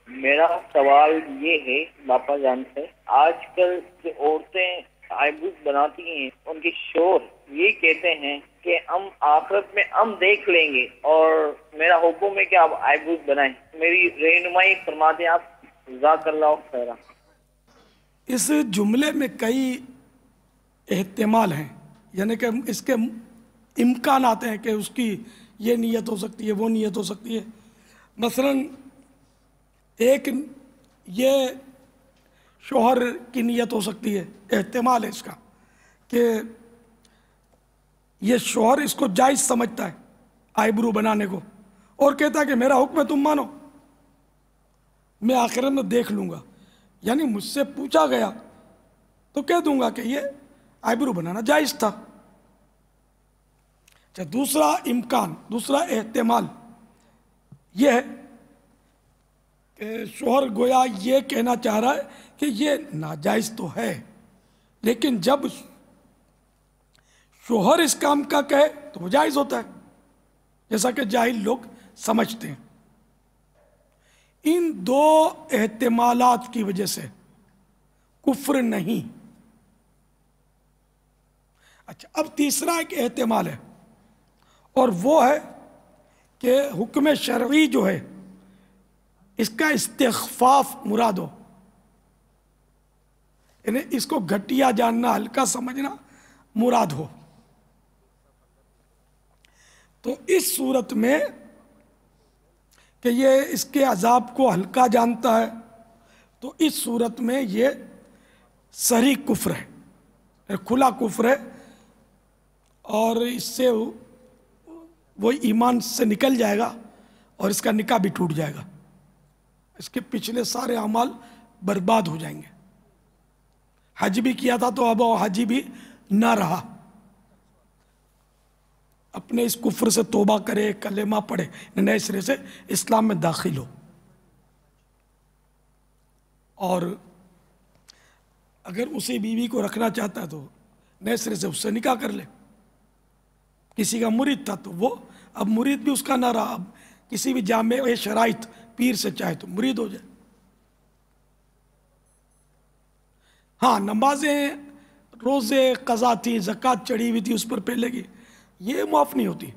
मेरा सवाल ये है बापा जान से, आजकल जो औरतें आईब्रोज बनाती हैं उनके शोर ये कहते हैं कि हम आखिरत में हम देख लेंगे और मेरा हुक्म है कि आप आईब्रोज बनाएं। मेरी रहनुमाई फरमाते हैं आप। जज़ाकल्लाहु खैरा। इस जुमले में कई एहतिमाल हैं, यानी कि इसके इम्कान आते हैं कि उसकी ये नीयत हो सकती है, वो नीयत हो सकती है। मसलन एक ये शोहर की नीयत हो सकती है, एहतिमाल है इसका कि ये शोहर इसको जायज़ समझता है आईब्रो बनाने को और कहता है कि मेरा हुक्म है तुम मानो, मैं आखिरत में देख लूँगा। यानी मुझसे पूछा गया तो कह दूंगा कि ये आईब्रो बनाना जायज़ था। अच्छा, दूसरा इम्कान, दूसरा एहतिमाल यह है कि शोहर गोया ये कहना चाह रहा है कि ये नाजायज़ तो है, लेकिन जब शोहर इस काम का कहे तो वो जायज़ होता है, जैसा कि जाहिल लोग समझते हैं। इन दो एहतिमालात की वजह से कुफ्र नहीं। अच्छा, अब तीसरा एक एहतिमाल है और वो है कि हुक्म शरई जो है इसका इस्तिग़फ़ाफ़ मुराद हो, यानी इसको घटिया जानना, हल्का समझना मुराद हो। तो इस सूरत में कि ये इसके अजाब को हल्का जानता है, तो इस सूरत में ये सही कुफ्र है, खुला कुफ्र है और इससे वो ईमान से निकल जाएगा और इसका निकाह भी टूट जाएगा, इसके पिछले सारे अमाल बर्बाद हो जाएंगे। हज भी किया था तो अब वो हज भी ना रहा। अपने इस कुफ्र से तौबा करे, कलेमा पढ़े, नए सिरे से इस्लाम में दाखिल हो। और अगर उसी बीवी को रखना चाहता है तो नए सिरे से उससे निकाह कर ले। किसी का मुरीद था तो वो अब मुरीद भी उसका ना रहा, अब किसी भी जामे शराइत पीर से चाहे तो मुरीद हो जाए। हाँ, नमाजें, रोज़े कज़ा थी, ज़कात चढ़ी हुई थी, उस पर पहले की, ये माफ़ नहीं होती,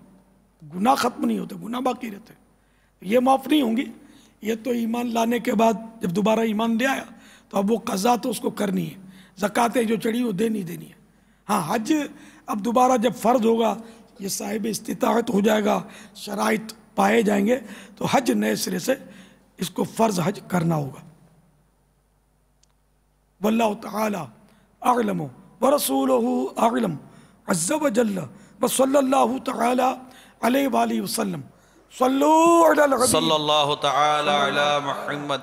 गुनाह ख़त्म नहीं होते, गुनाह बाकी रहते, ये माफ़ नहीं होंगी। ये तो ईमान लाने के बाद जब दोबारा ईमान ले आया तो अब वो कज़ा तो उसको करनी है, ज़कातें जो चढ़ी वो देनी है। हाँ, हज अब दोबारा जब फ़र्ज होगा, ये साहिब इस्तिताअत हो जाएगा, शराइत पाए जाएंगे, तो हज नए सिरे से इसको फ़र्ज हज करना होगा। वल्लाहु तआला अअलम व रसूलुहु अअलम अज़्ज़ व जल्ल व सल्लल्लाहु तआला अलैहि व आलिहि वसल्लम। सल्लल्लाहु तआला अला मुहम्मद।